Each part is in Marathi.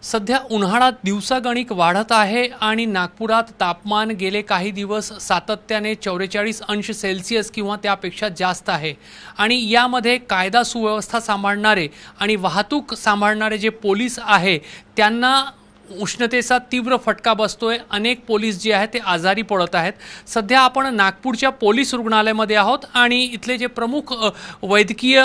सध्या उन्हाळा दिवसागणिक वाढत आहे आणि नागपुरात तापमान गेले काही दिवस सातत्याने 44 अंश सेल्सिअस किंवा त्यापेक्षा जास्त आहे आणि यामध्ये कायदा सुव्यवस्था सांभाळणारे आणि वाहतूक सांभाळणारे जे पोलीस आहे त्यांना उष्णतेचा तीव्र फटका बसतोय। अनेक पोलीस जे आहेत ते आजारी पडत आहेत। सध्या आपण नागपूरच्या पोलीस रुग्णालयामध्ये आहोत आणि इथले जे प्रमुख वैद्यकीय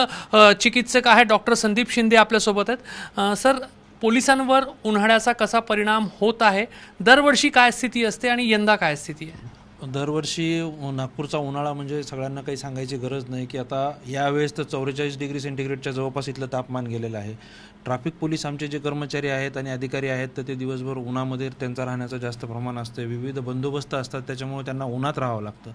चिकित्सक आहेत डॉक्टर संदीप शिंदे आपल्यासोबत आहेत। सर, पोलिसांवर उन्हाळ्याचा कसा परिणाम होत आहे, दरवर्षी काय स्थिती असते आणि यंदा काय स्थिती आहे? दरवर्षी नागपूरचा उन्हाळा म्हणजे सगळ्यांना काही सांगायची गरज नाही की आता यावेळेस तर 44 डिग्री सेंटीग्रेडच्या जवळपास इथलं तापमान गेलेलं आहे। ट्रॅफिक पोलीस आमचे जे कर्मचारी आहेत आणि अधिकारी आहेत तर ते दिवसभर उन्हामध्ये त्यांचा राहण्याचं जास्त प्रमाण असते, विविध बंदोबस्त असतात, त्याच्यामुळे त्यांना उन्हात राहावं लागतं।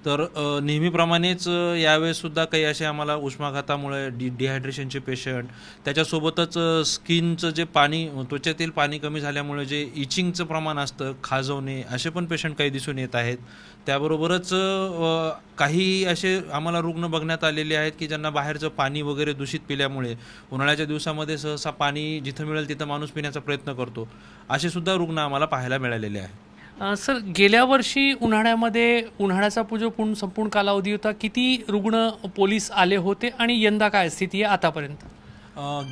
तर नेहमीप्रमाणेच यावेळेससुद्धा काही असे आम्हाला उष्माघातामुळे डिहायड्रेशनचे पेशंट, त्याच्यासोबतच स्किनचं जे पाणी, त्वचेतील पाणी कमी झाल्यामुळे जे इचिंगचं प्रमाण असतं, खाजवणे, असे पण पेशंट काही दिसून येत आहेत। त्याबरोबरच काही असे आम्हाला रुग्ण बघण्यात आलेले आहेत की ज्यांना बाहेरचं पाणी वगैरे दूषित पिल्यामुळे उन्हाळ्याच्या दिवसामध्ये सहसा पाणी जिथं मिळेल तिथं माणूस पिण्याचा प्रयत्न करतो, असे सुद्धा रुग्ण आम्हाला पाहायला मिळालेले आहेत। सर, गेल्या वर्षी उन्हाळ्यामध्ये उन्हाळ्याचा जो संपूर्ण कालावधी होता, किती रुग्ण पोलीस आले होते आणि यंदा काय स्थिती आहे आतापर्यंत?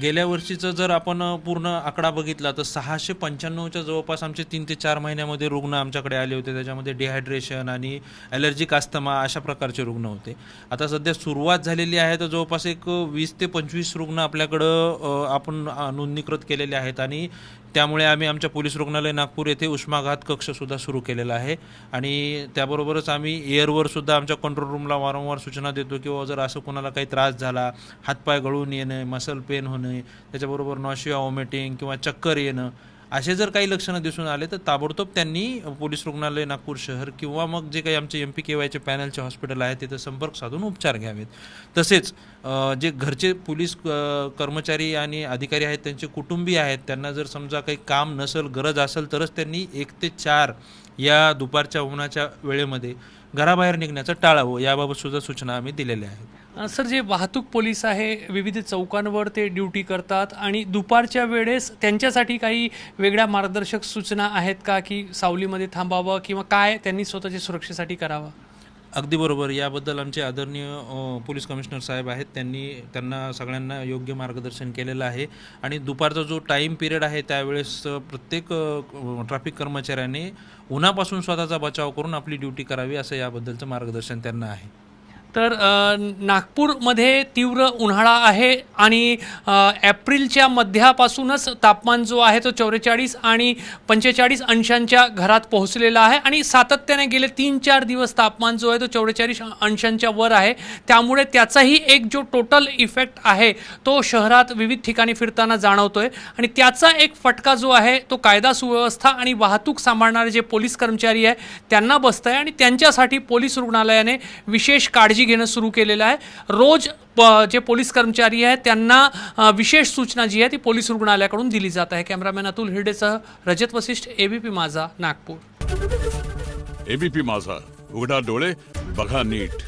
गेल्या वर्षीचं जर आपण पूर्ण आकडा बघितला तर 695च्या जवळपास आमचे 3 ते 4 महिन्यामध्ये रुग्ण आमच्याकडे आले होते। त्याच्यामध्ये डिहायड्रेशन आणि ॲलर्जिक अस्थमा अशा प्रकारचे रुग्ण होते। आता सध्या सुरुवात झालेली आहे तर जवळपास एक 20 ते 25 रुग्ण आपल्याकडं आपण नोंदणीकृत केलेले आहेत आणि त्यामुळे आम्ही आमच्या पोलीस रुग्णालय नागपूर येथे उष्माघात कक्षसुद्धा सुरू केलेला आहे आणि त्याबरोबरच आम्ही एअरवर सुद्धा आमच्या कंट्रोल रूमला वारंवार सूचना देतो किंवा जर असं कोणाला काही त्रास झाला, हातपाय गळून येणे, मसल पेन होणे, त्याच्याबरोबर नॉशिया, वॉमिटिंग किंवा चक्कर येणं, असे जर काही लक्षणं दिसून आले तर ताबडतोब त्यांनी पोलीस रुग्णालय नागपूर शहर किंवा मग जे काही आमचे MPKYचे पॅनलचे हॉस्पिटल आहेत तिथं संपर्क साधून उपचार घ्यावेत। तसेच जे घरचे पोलीस कर्मचारी आणि अधिकारी आहेत त्यांचे कुटुंबीय आहेत त्यांना जर समजा काही काम नसेल, गरज असेल तरच त्यांनी 1 ते 4 या दुपारच्या उन्हाच्या वेळेमध्ये घराबाहेर निघण्याचं टाळावं, याबाबत सुद्धा सूचना आम्ही दिलेल्या आहेत। सर, जे वाहतूक पोलीस आहे विविध चौकांवर ते ड्युटी करतात आणि दुपारच्या वेळेस त्यांच्यासाठी काही वेगळ्या मार्गदर्शक सूचना आहेत का की सावलीमध्ये थांबावं किंवा काय त्यांनी स्वतःच्या सुरक्षेसाठी करावं? अगदी बरोबर, याबद्दल आमचे आदरणीय पोलीस कमिशनर साहेब आहेत, त्यांना सगळ्यांना योग्य मार्गदर्शन केलेलं आहे आणि दुपारचा जो टाईम पिरियड आहे त्यावेळेस प्रत्येक ट्रॅफिक कर्मचाऱ्याने उन्हापासून स्वतःचा बचाव करून आपली ड्युटी करावी असं याबद्दलचं मार्गदर्शन त्यांना आहे। तर नागपूरमध्ये तीव्र उन्हाळा आहे आणि एप्रिलच्या मध्यापासूनच तापमान जो आहे तो 44 आणि 45 अंशांच्या घरात पोहोचलेला आहे आणि सातत्याने गेले 3-4 दिवस तापमान जो आहे तो 44 अंशांच्या वर आहे। त्यामुळे त्याचाही एक जो टोटल इफेक्ट आहे तो शहरात विविध ठिकाणी फिरताना जाणवतोय आणि त्याचा एक फटका जो आहे तो कायदा सुव्यवस्था आणि वाहतूक सांभाळणारे जे पोलीस कर्मचारी आहे त्यांना बसत आहे आणि त्यांच्यासाठी पोलीस रुग्णालयाने विशेष काळजी घेणं सुरू केलेलं आहे। रोज जे पोलीस कर्मचारी आहेत त्यांना विशेष सूचना जी आहे ती पोलीस रुग्णालयाकडून दिली जात आहे। कॅमेरामॅन अतुल हिरडेसह रजत वशिष्ठ, ABP माझा, नागपूर। ABP माझा, उघडा डोळे बघा नीट।